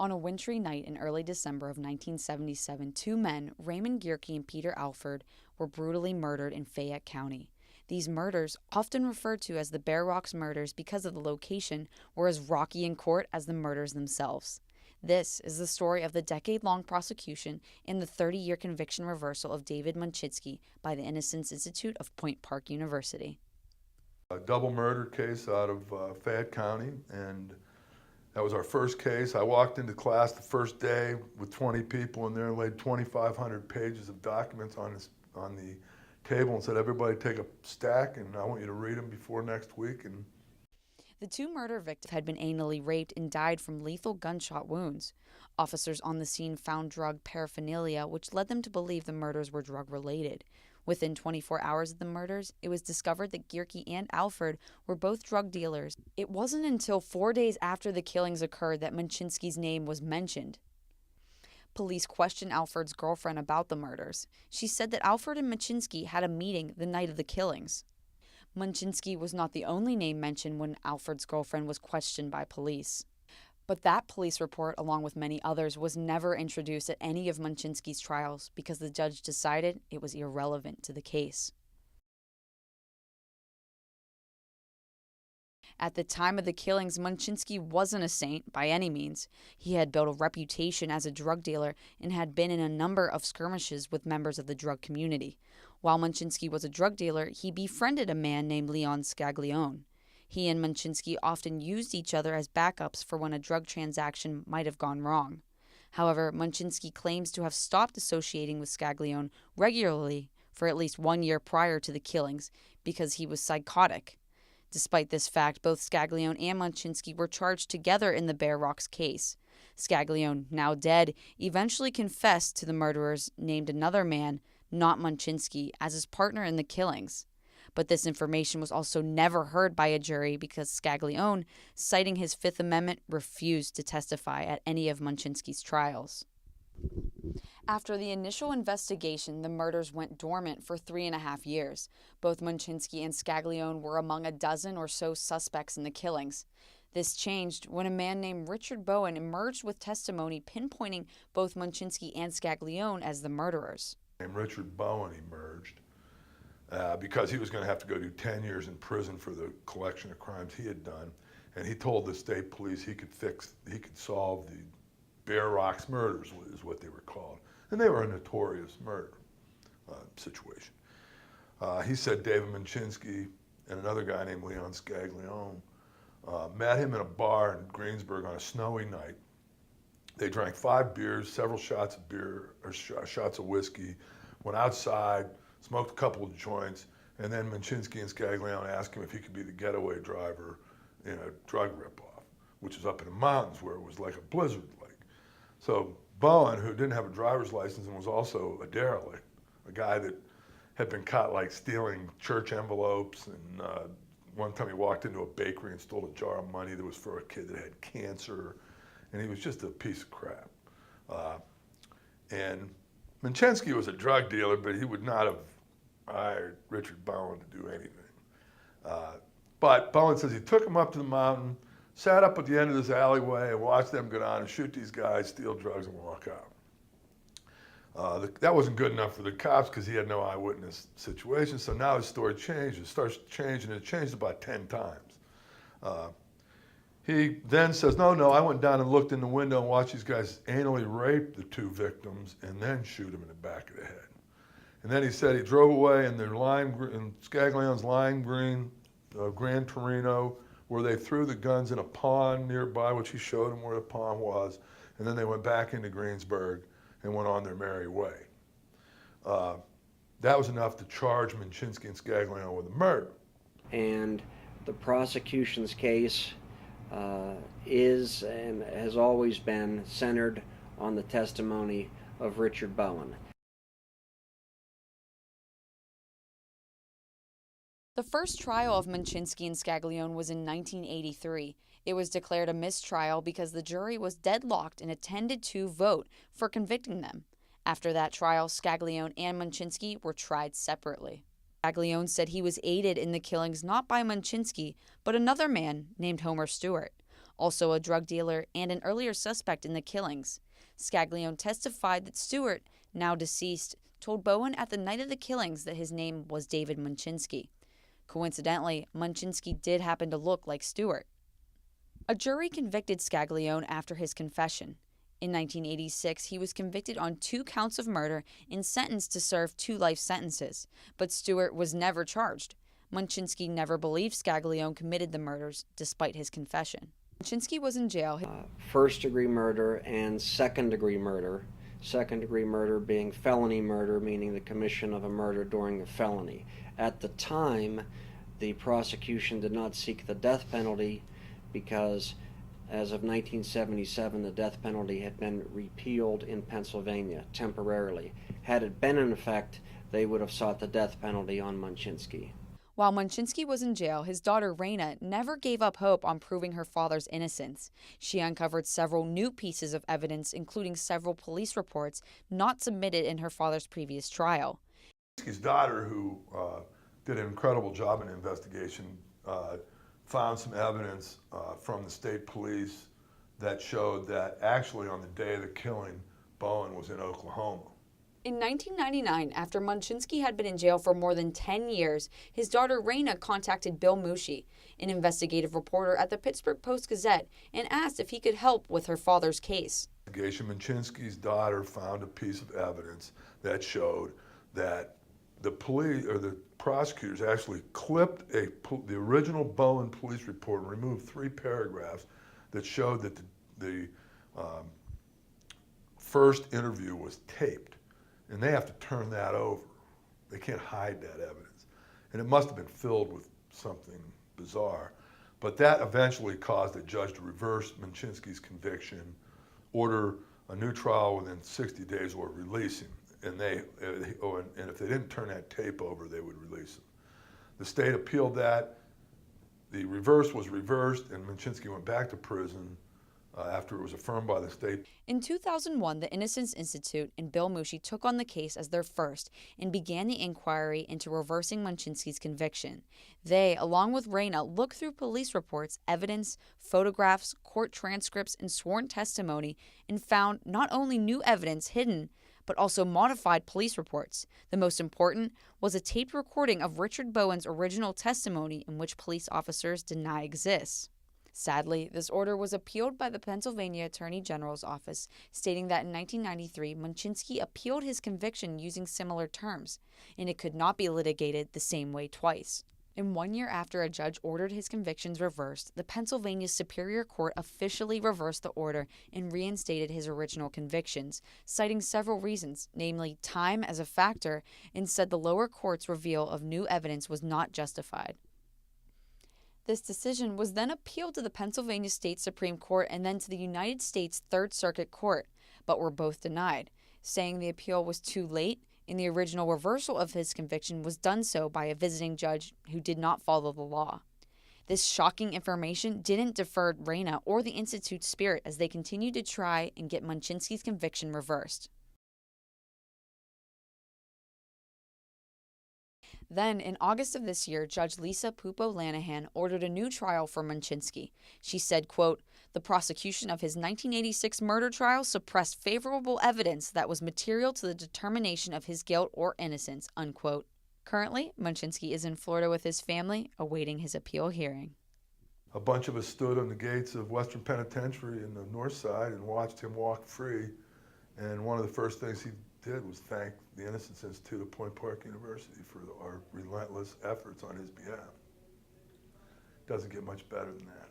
On a wintry night in early December of 1977, two men, Raymond Gierke and Peter Alford, were brutally murdered in Fayette County. These murders, often referred to as the Bear Rocks murders because of the location, were as rocky in court as the murders themselves. This is the story of the decade-long prosecution and the 30-year conviction reversal of David Munchitsky by the Innocence Institute of Point Park University. A double murder case out of Fayette County, and that was our first case. I walked into class the first day with 20 people in there and laid 2,500 pages of documents on the table and said, everybody take a stack and I want you to read them before next week. And the two murder victims had been anally raped and died from lethal gunshot wounds. Officers on the scene found drug paraphernalia, which led them to believe the murders were drug-related. Within 24 hours of the murders, it was discovered that Gierke and Alford were both drug dealers. It wasn't until 4 days after the killings occurred that Munchitsky's name was mentioned. Police questioned Alford's girlfriend about the murders. She said that Alford and Munchitsky had a meeting the night of the killings. Munchitsky was not the only name mentioned when Alford's girlfriend was questioned by police. But that police report, along with many others, was never introduced at any of Munchitsky's trials because the judge decided it was irrelevant to the case. At the time of the killings, Munchitsky wasn't a saint by any means. He had built a reputation as a drug dealer and had been in a number of skirmishes with members of the drug community. While Munchitsky was a drug dealer, he befriended a man named Leon Scaglione. He and Munchitsky often used each other as backups for when a drug transaction might have gone wrong. However, Munchitsky claims to have stopped associating with Scaglione regularly for at least 1 year prior to the killings because he was psychotic. Despite this fact, both Scaglione and Munchitsky were charged together in the Bear Rocks case. Scaglione, now dead, eventually confessed to the murderers, named another man, not Munchitsky, as his partner in the killings. But this information was also never heard by a jury because Scaglione, citing his Fifth Amendment, refused to testify at any of Munchitsky's trials. After the initial investigation, the murders went dormant for 3.5 years. Both Munchitsky and Scaglione were among a dozen or so suspects in the killings. This changed when a man named Richard Bowen emerged with testimony pinpointing both Munchitsky and Scaglione as the murderers. Richard Bowen emerged because he was going to have to go do 10 years in prison for the collection of crimes he had done. And he told the state police he could solve the Bear Rocks murders, is what they were called. And they were a notorious murder situation. He said David Munchitsky and another guy named Leon Scaglione met him in a bar in Greensburg on a snowy night. They drank 5 beers, several shots of beer, or shots of whiskey, went outside, smoked a couple of joints, and then Munchitsky and Scaglione asked him if he could be the getaway driver in a drug ripoff, which was up in the mountains where it was like a blizzard like. So Bowen, who didn't have a driver's license and was also a derelict, a guy that had been caught like stealing church envelopes, and one time he walked into a bakery and stole a jar of money that was for a kid that had cancer, and he was just a piece of crap. And Munchitsky was a drug dealer, but he would not have hired Richard Bowen to do anything. But Bowen says he took him up to the mountain, sat up at the end of this alleyway and watched them go down and shoot these guys, steal drugs, and walk out. That wasn't good enough for the cops because he had no eyewitness situation, so now his story changed. It starts changing, and it changed about 10 times. He then says, no, I went down and looked in the window and watched these guys anally rape the 2 victims and then shoot them in the back of the head. And then he said he drove away in Scaglione's lime green Gran Torino, where they threw the guns in a pond nearby, which he showed them where the pond was, and then they went back into Greensburg and went on their merry way. That was enough to charge Munchitsky and Scaglione with a murder. And the prosecution's case is and has always been centered on the testimony of Richard Bowen. The first trial of Munchitsky and Scaglione was in 1983. It was declared a mistrial because the jury was deadlocked and a 10-2 vote for convicting them. After that trial, Scaglione and Munchitsky were tried separately. Scaglione said he was aided in the killings not by Munchitsky, but another man named Homer Stewart. also a drug dealer and an earlier suspect in the killings. Scaglione testified that Stewart, now deceased, told Bowen at the night of the killings that his name was David Munczynski. Coincidentally, Munczynski did happen to look like Stewart. A jury convicted Scaglione after his confession. In 1986, he was convicted on 2 counts of murder and sentenced to serve 2 life sentences, but Stewart was never charged. Munczynski never believed Scaglione committed the murders, despite his confession. Munczynski was in jail. First-degree murder and second-degree murder. Second-degree murder being felony murder, meaning the commission of a murder during a felony. At the time, the prosecution did not seek the death penalty because as of 1977, the death penalty had been repealed in Pennsylvania temporarily. Had it been in effect, they would have sought the death penalty on Munczynski. While Munczynski was in jail, his daughter Raina never gave up hope on proving her father's innocence. She uncovered several new pieces of evidence, including several police reports not submitted in her father's previous trial. His daughter, who did an incredible job in the investigation, found some evidence from the state police that showed that actually on the day of the killing, Bowen was in Oklahoma. In 1999, after Munczynski had been in jail for more than 10 years, his daughter Raina contacted Bill Mushi, an investigative reporter at the Pittsburgh Post-Gazette, and asked if he could help with her father's case. Munczynski's daughter found a piece of evidence that showed that the police or the prosecutors actually clipped the original Bowen police report and removed 3 paragraphs that showed that the first interview was taped, and they have to turn that over. They can't hide that evidence, and it must have been filled with something bizarre. But that eventually caused a judge to reverse Munczynski's conviction, order a new trial within 60 days, or release him. And if they didn't turn that tape over, they would release him. The state appealed that. The reverse was reversed, and Munczynski went back to prison after it was affirmed by the state. In 2001, the Innocence Institute and Bill Mushi took on the case as their first and began the inquiry into reversing Munczynski's conviction. They, along with Raina, looked through police reports, evidence, photographs, court transcripts, and sworn testimony and found not only new evidence hidden, but also modified police reports. The most important was a taped recording of Richard Bowen's original testimony in which police officers deny exists. Sadly, this order was appealed by the Pennsylvania Attorney General's office, stating that in 1993, Munczynski appealed his conviction using similar terms, and it could not be litigated the same way twice. And 1 year after a judge ordered his convictions reversed, the Pennsylvania Superior Court officially reversed the order and reinstated his original convictions, citing several reasons, namely time as a factor, and said the lower court's reveal of new evidence was not justified. This decision was then appealed to the Pennsylvania State Supreme Court and then to the United States Third Circuit Court, but were both denied, saying the appeal was too late, and the original reversal of his conviction was done so by a visiting judge who did not follow the law. This shocking information didn't defer Raina or the Institute's spirit as they continued to try and get Munczynski's conviction reversed. Then, in August of this year, Judge Lisa Pupo-Lanahan ordered a new trial for Munczynski. She said, quote, "The prosecution of his 1986 murder trial suppressed favorable evidence that was material to the determination of his guilt or innocence," unquote. Currently, Munczynski is in Florida with his family, awaiting his appeal hearing. A bunch of us stood on the gates of Western Penitentiary in the north side and watched him walk free. And one of the first things he did was thank the Innocence Institute of Point Park University for our relentless efforts on his behalf. Doesn't get much better than that.